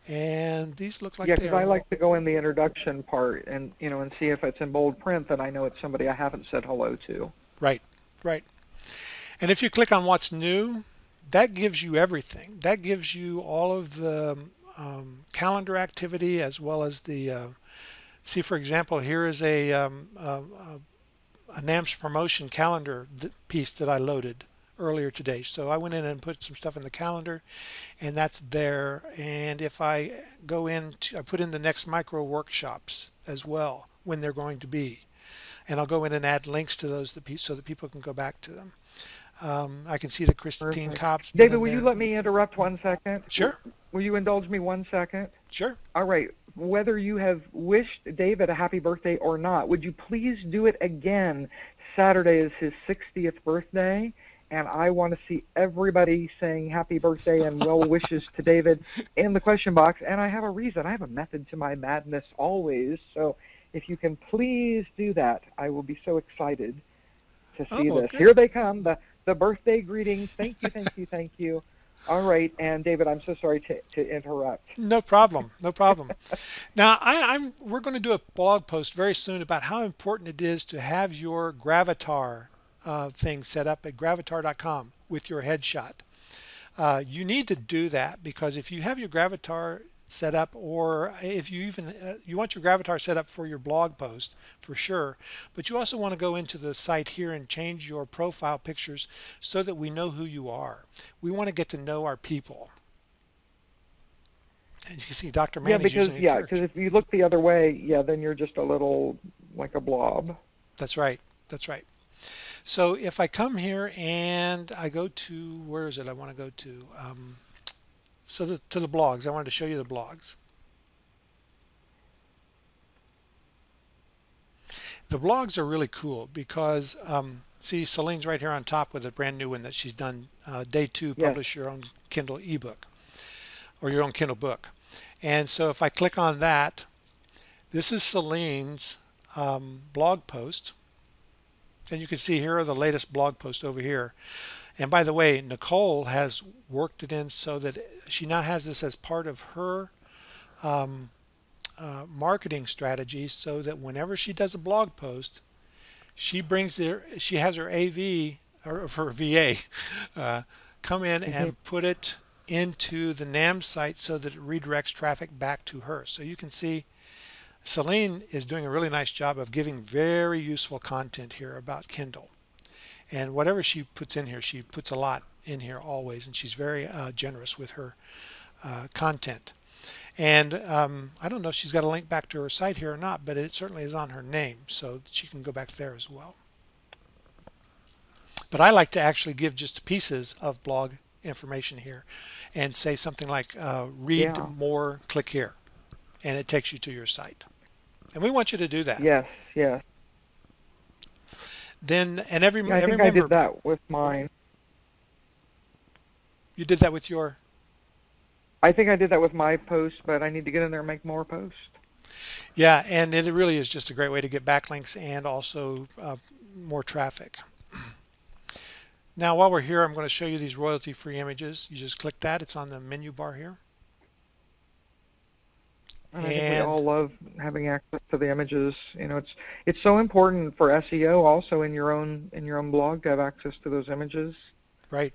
And these look like because I like to go in the introduction part and and see if it's in bold print, then I know it's somebody I haven't said hello to. Right. And if you click on what's new, that gives you everything. That gives you all of the calendar activity as well as the see, for example, here is a NAMS promotion calendar piece that I loaded earlier today. So I went in and put some stuff in the calendar, and that's there. And if I go in, I put in the next micro workshops as well, when they're going to be. And I'll go in and add links to those so that people can go back to them. I can see the Christine Cops. David, will you let me interrupt 1 second? Sure. Will you indulge me 1 second? Sure. All right. Whether you have wished David a happy birthday or not, would you please do it again? Saturday is his 60th birthday, and I want to see everybody saying happy birthday and well wishes to David in the question box. And I have a reason. I have a method to my madness always. So if you can please do that, I will be so excited to see this. Okay. Here they come, the birthday greetings. Thank you, thank you, thank you. All right, and David, I'm so sorry to interrupt. No problem, no problem. Now, we're going to do a blog post very soon about how important it is to have your Gravatar thing set up at gravatar.com with your headshot. You need to do that because if you have your Gravatar set up, or if you even you want your Gravatar set up for your blog post for sure, but you also want to go into the site here and change your profile pictures so that we know who you are. We want to get to know our people. And you can see Dr. Yeah, Manny's because using a yeah, church. because if you look the other way, yeah, then you're just a little like a blob. That's right. That's right. So if I come here and I go to, where is it I want to go to? To the blogs. I wanted to show you the blogs. The blogs are really cool because, see, Celine's right here on top with a brand new one that she's done, day 2, Yes. publish your own Kindle ebook or your own Kindle book. And so if I click on that, this is Celine's blog post. And you can see here are the latest blog posts over here. And by the way, Nicole has worked it in so that she now has this as part of her marketing strategy, so that whenever she does a blog post, she has her AV or her VA come in and put it into the NAMS site so that it redirects traffic back to her. So you can see Celine is doing a really nice job of giving very useful content here about Kindle. And whatever she puts in here, she puts a lot in here always, and she's very generous with her content. And I don't know if she's got a link back to her site here or not, but it certainly is on her name, so she can go back there as well. But I like to actually give just pieces of blog information here and say something like read more, click here, and it takes you to your site. And we want you to do that. Yes, yes. Then, and I think member, I did that with mine. You did that with your? I think I did that with my post, but I need to get in there and make more posts. Yeah, and it really is just a great way to get backlinks and also more traffic. Now, while we're here, I'm going to show you these royalty-free images. You just click that. It's on the menu bar here. I think we all love having access to the images. You know, it's so important for SEO also in your own blog to have access to those images. Right.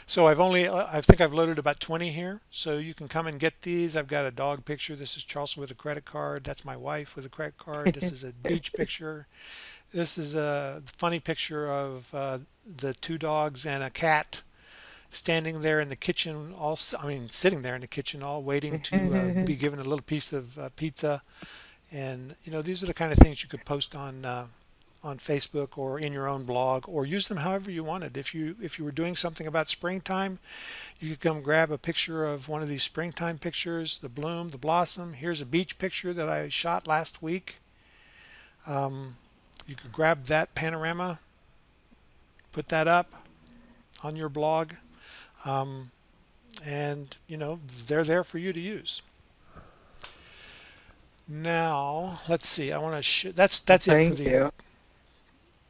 So I think I've loaded about 20 here. So you can come and get these. I've got a dog picture. This is Charleston with a credit card. That's my wife with a credit card. This is a beach picture. This is a funny picture of the 2 dogs and a cat standing there in the kitchen, sitting there in the kitchen, all waiting to be given a little piece of pizza. And you know, these are the kind of things you could post on Facebook or in your own blog, or use them however you wanted. If you were doing something about springtime, you could come grab a picture of one of these springtime pictures, the bloom, the blossom. Here's a beach picture that I shot last week. You could grab that panorama, put that up on your blog. And you know, they're there for you to use. Now let's see, I want to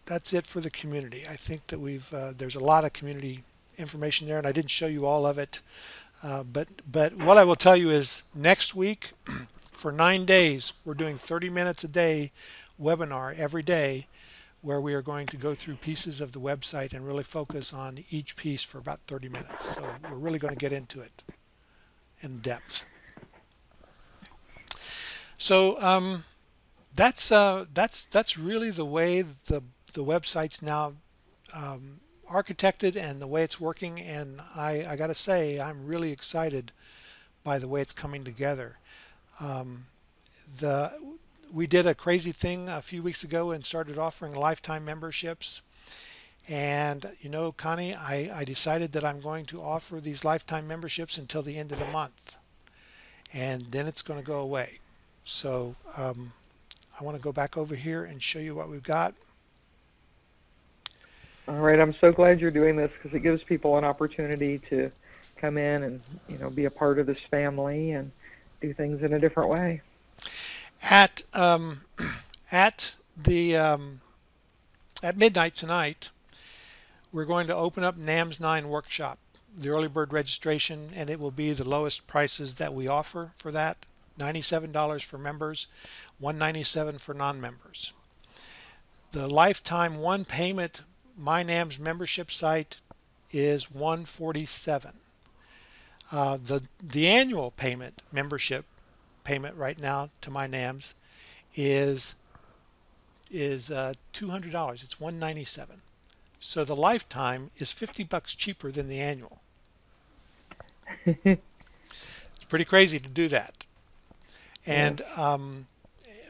that's it for the community. I think that there's a lot of community information there, and I didn't show you all of it, but what I will tell you is next week for 9 days we're doing 30 minutes a day webinar every day, where we are going to go through pieces of the website and really focus on each piece for about 30 minutes. So we're really going to get into it in depth. So that's really the way the website's now architected and the way it's working. And I got to say, I'm really excited by the way it's coming together. We did a crazy thing a few weeks ago and started offering lifetime memberships. And you know, Connie, I decided that I'm going to offer these lifetime memberships until the end of the month. And then it's going to go away. So I want to go back over here and show you what we've got. All right, I'm so glad you're doing this because it gives people an opportunity to come in and, you know, be a part of this family and do things in a different way. At midnight tonight, we're going to open up NAMS 9 workshop, the early bird registration, and it will be the lowest prices that we offer for that. $97 for members, $197 for non-members. The lifetime one payment My NAMS membership site is 147. The annual payment, membership payment right now to my NAMS is $200. It's 197. So the lifetime is $50 cheaper than the annual. It's pretty crazy to do that. And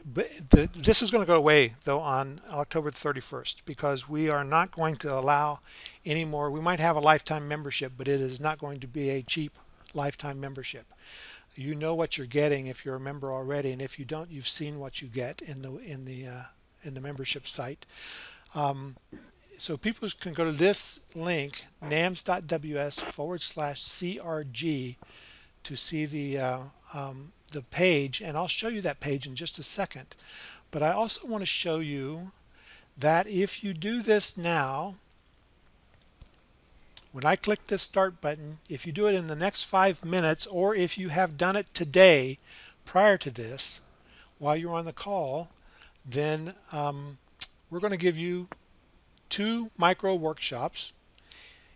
this is going to go away though on October 31st, because we are not going to allow any more. We might have a lifetime membership, but it is not going to be a cheap lifetime membership. You know what you're getting if you're a member already, and if you don't, you've seen what you get in the membership site. So people can go to this link, nams.ws/CRG, to see the page, and I'll show you that page in just a second. But I also want to show you that if you do this now, when I click this start button, if you do it in the next 5 minutes, or if you have done it today prior to this while you're on the call, then we're going to give you 2 micro workshops.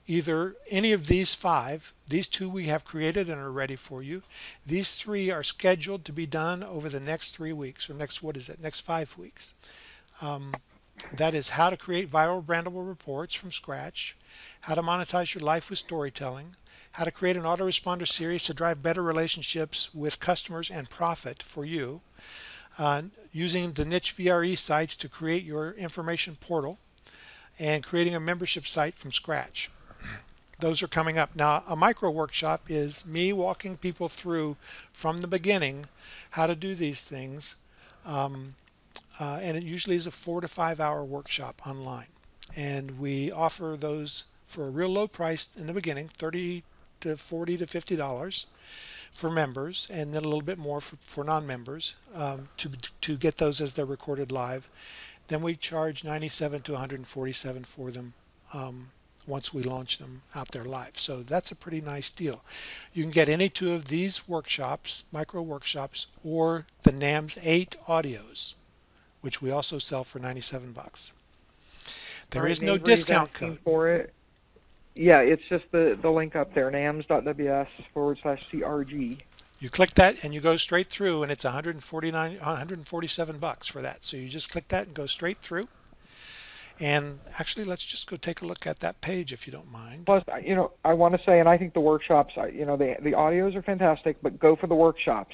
Either any of these 5, these 2 we have created and are ready for you. These 3 are scheduled to be done over the next 3 weeks, or next 5 weeks. That is how to create viral brandable reports from scratch, how to monetize your life with storytelling, how to create an autoresponder series to drive better relationships with customers and profit for you, using the niche VRE sites to create your information portal, and creating a membership site from scratch. Those are coming up. Now, a micro workshop is me walking people through from the beginning how to do these things, and it usually is a 4 to 5 hour workshop online, and we offer those for a real low price in the beginning, $30 to $40 to $50 for members, and then a little bit more for non-members, to get those as they're recorded live. Then we charge $97 to $147 for them once we launch them out there live. So that's a pretty nice deal. You can get any 2 of these workshops, micro workshops, or the NAMS 8 audios, which we also sell for $97. There is no discount code for it. Yeah, it's just the link up there, nams.ws/CRG. You click that and you go straight through, and it's $147 for that. So you just click that and go straight through. And actually, let's just go take a look at that page if you don't mind. Plus, I want to say, and I think the workshops, the audios are fantastic, but go for the workshops.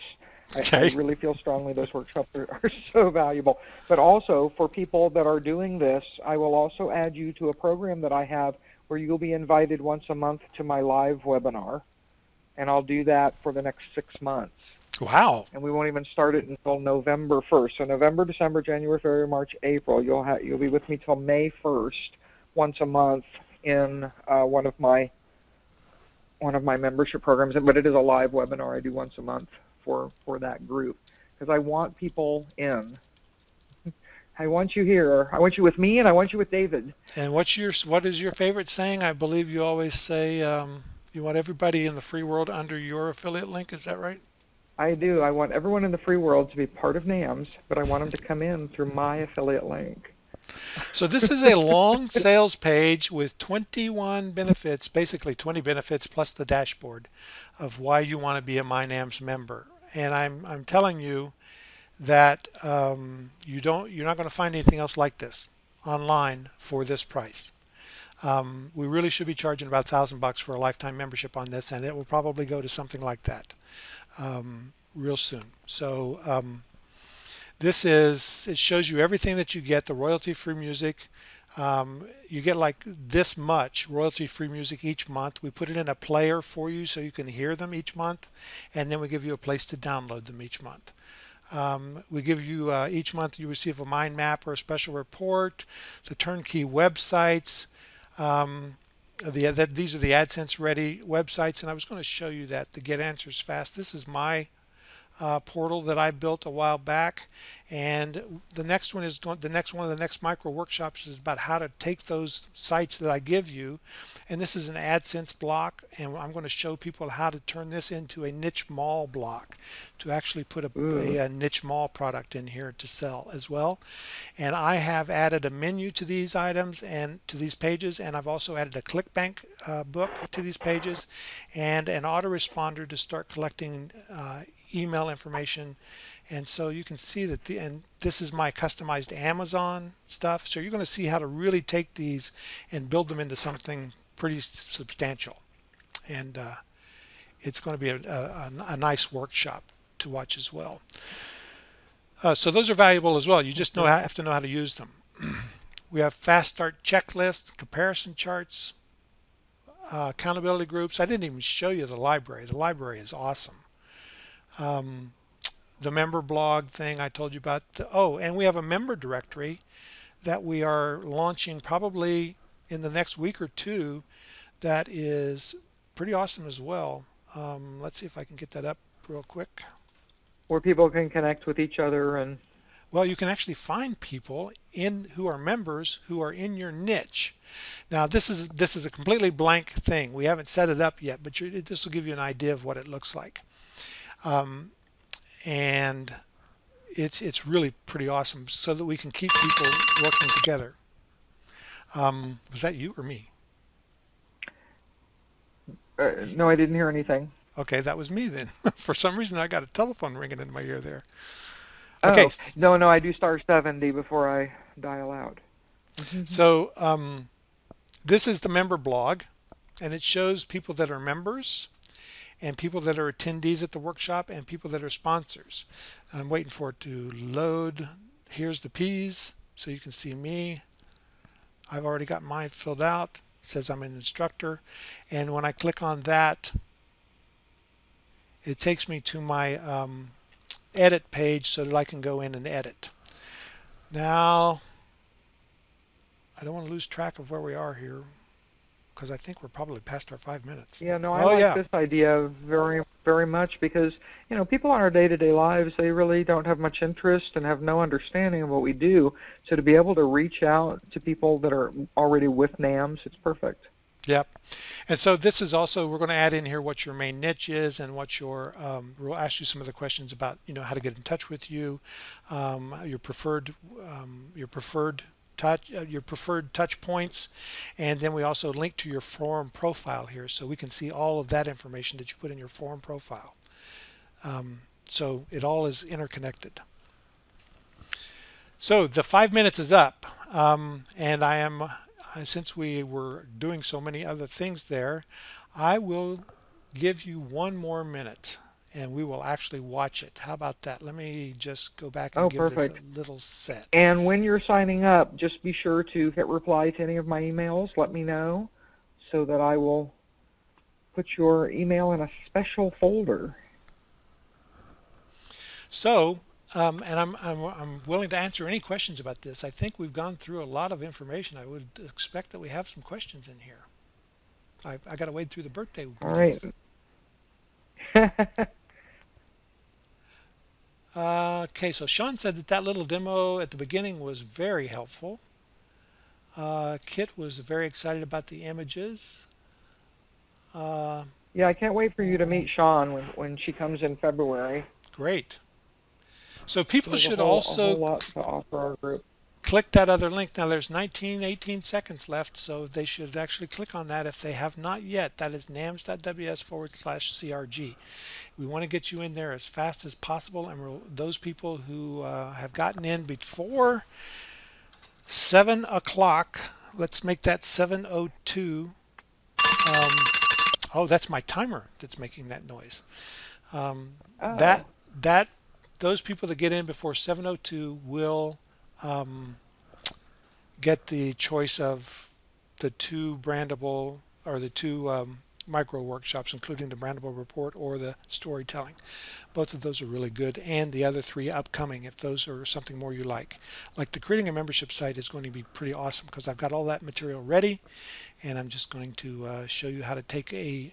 Okay. I really feel strongly those workshops are so valuable. But also, for people that are doing this, I will also add you to a program that I have where you'll be invited once a month to my live webinar. And I'll do that for the next 6 months. Wow. And we won't even start it until November 1st. So November, December, January, February, March, April. You'll be with me till May 1st, once a month in one of my membership programs. But it is a live webinar I do once a month for that group, because I want people in. I want you here. I want you with me, and I want you with David. And what is your favorite saying? I believe you always say you want everybody in the free world under your affiliate link. Is that right? I do. I want everyone in the free world to be part of NAMS, but I want them to come in through my affiliate link. So this is a long sales page with 21 benefits, basically 20 benefits plus the dashboard of why you want to be a My NAMS member. And I'm telling you that you're not going to find anything else like this online for this price. We really should be charging about $1,000 for a lifetime membership on this, and it will probably go to something like that real soon. So it shows you everything that you get, the royalty-free music. You get like this much royalty-free music each month. We put it in a player for you so you can hear them each month, and then we give you a place to download them each month. We give you each month you receive a mind map or a special report, the turnkey websites. These are the AdSense ready websites, and I was going to show you that, the Get Answers Fast. This is my portal that I built a while back, and the next one is the next one of the next micro workshops is about how to take those sites that I give you, and this is an AdSense block, and I'm going to show people how to turn this into a niche mall block to actually put a niche mall product in here to sell as well. And I have added a menu to these items and to these pages, and I've also added a ClickBank book to these pages and an autoresponder to start collecting email information. And so you can see that and this is my customized Amazon stuff. So you're going to see how to really take these and build them into something pretty substantial. And it's going to be a nice workshop to watch as well. So those are valuable as well. You just have to know how to use them. We have fast start checklist, comparison charts, accountability groups. I didn't even show you the library. The library is awesome. The member blog thing I told you about. And we have a member directory that we are launching probably in the next week or two that is pretty awesome as well. Let's see if I can get that up real quick. Where people can connect with each other and... Well, you can actually find people who are members who are in your niche. Now, this is a completely blank thing. We haven't set it up yet, but this will give you an idea of what it looks like. And it's really pretty awesome, so that we can keep people working together. Was that you or me? No, I didn't hear anything. Okay, that was me then. For some reason, I got a telephone ringing in my ear there. Okay. Oh, no, I do *70 before I dial out. So this is the member blog, and it shows people that are members and people that are attendees at the workshop and people that are sponsors. I'm waiting for it to load. Here's the P's, so you can see me. I've already got mine filled out. It says I'm an instructor, and when I click on that, it takes me to my edit page so that I can go in and edit. Now, I don't want to lose track of where we are here, because I think we're probably past our 5 minutes. Yeah, no, I like this idea very, very much, because people in our day-to-day lives, they really don't have much interest and have no understanding of what we do. So to be able to reach out to people that are already with NAMS, it's perfect. Yep. And so this is also, we're going to add in here what your main niche is and what your, we'll ask you some of the questions about, how to get in touch with you, your preferred touch points, and then we also link to your forum profile here, so we can see all of that information that you put in your forum profile. So it all is interconnected. So the 5 minutes is up, and I am, since we were doing so many other things there, I will give you 1 more minute and we will actually watch it. How about that? Let me just go back and give this a little set. And when you're signing up, just be sure to hit reply to any of my emails. Let me know so that I will put your email in a special folder. So, and I'm willing to answer any questions about this. I think we've gone through a lot of information. I would expect that we have some questions in here. I got to wade through the birthday. All right. Okay, so Sean said that little demo at the beginning was very helpful. Kit was very excited about the images. Yeah, I can't wait for you to meet Sean when she comes in February. Great. So people should a also whole lot to offer our group. Click that other link. Now there's 18 seconds left, so they should actually click on that if they have not yet. That is nams.ws/CRG. We want to get you in there as fast as possible, and those people who have gotten in before 7 o'clock, let's make that 7:02. Oh, that's my timer that's making that noise. Those people that get in before 7:02 will get the choice of the 2 brandable, or the 2 micro workshops, including the brandable report or the storytelling. Both of those are really good, and the other 3 upcoming, if those are something more you like. Like the creating a membership site is going to be pretty awesome, because I've got all that material ready, and I'm just going to show you how to take a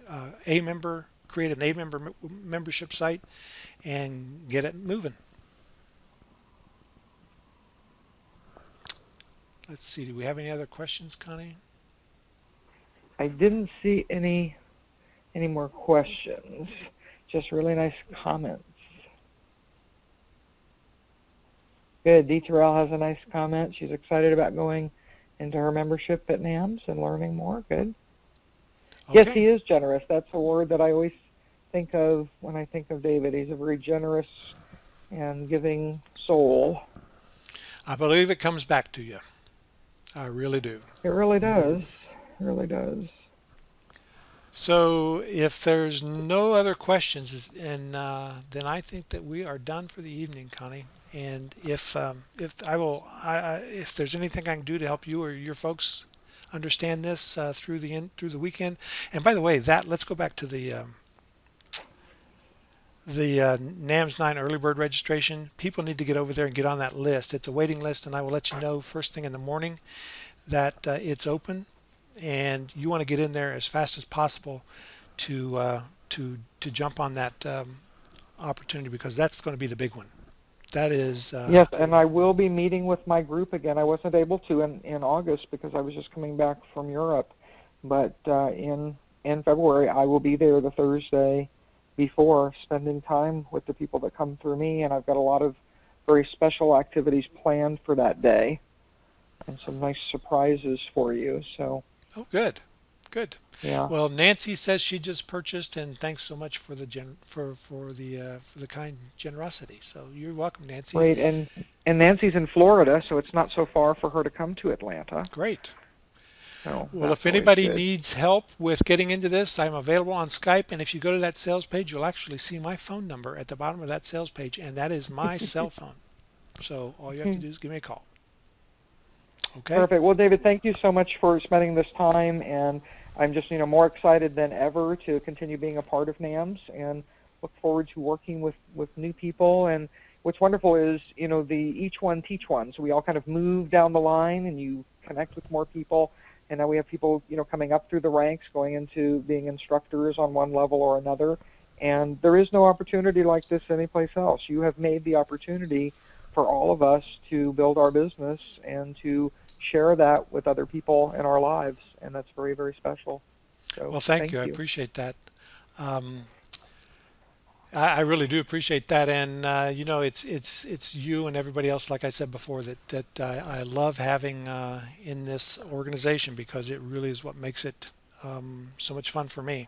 member create an membership site and get it moving. Let's see, do we have any other questions, Connie? I didn't see any more questions. Just really nice comments. Good. D. Terrell has a nice comment. She's excited about going into her membership at NAMS and learning more. Good. Okay. Yes, he is generous. That's a word that I always think of when I think of David. He's a very generous and giving soul. I believe it comes back to you. I really do. It really does. It really does. So if there's no other questions, and then I think that we are done for the evening, Connie. And if there's anything I can do to help you or your folks understand this through the weekend. And by the way, let's go back to the NAMS 9 early bird registration. People need to get over there and get on that list. It's a waiting list, and I will let you know first thing in the morning that it's open, and you want to get in there as fast as possible to jump on that opportunity, because that's going to be the big one. That is yes, and I will be meeting with my group again. I wasn't able to in August because I was just coming back from Europe, but in February I will be there the Thursday before, spending time with the people that come through me, and I've got a lot of very special activities planned for that day and some nice surprises for you. So oh, good. Yeah. Well, Nancy says she just purchased, and thanks so much for the for the kind generosity. So you're welcome, Nancy. Great, and Nancy's in Florida, so it's not so far for her to come to Atlanta. Great. So well, if anybody needs help with getting into this, I'm available on Skype, and if you go to that sales page, you'll actually see my phone number at the bottom of that sales page, and that is my cell phone. So all you have to do is give me a call. Okay. Perfect. Well, David, thank you so much for spending this time, and I'm just more excited than ever to continue being a part of NAMS and look forward to working with new people. And what's wonderful is the each one teach one. So we all kind of move down the line, and you connect with more people. And now we have people coming up through the ranks, going into being instructors on one level or another. And there is no opportunity like this anyplace else. You have made the opportunity for all of us to build our business and to share that with other people in our lives, and that's very, very special. So, well, thank you. I appreciate that. I really do appreciate that, and it's you and everybody else, like I said before, that I love having in this organization, because it really is what makes it so much fun for me.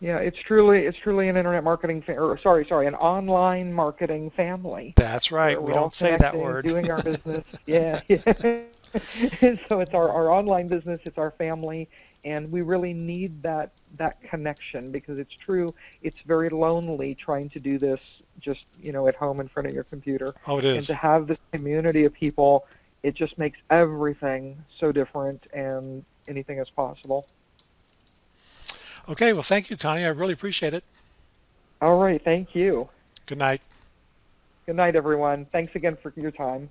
Yeah, it's truly an internet marketing, an online marketing family. That's right. We don't say that word. Doing our business. Yeah. So it's our online business. It's our family, and we really need that connection, because it's true. It's very lonely trying to do this just at home in front of your computer. Oh, it is. And to have this community of people, it just makes everything so different, and anything is possible. Okay, well, thank you, Connie. I really appreciate it. All right, thank you. Good night. Good night, everyone. Thanks again for your time.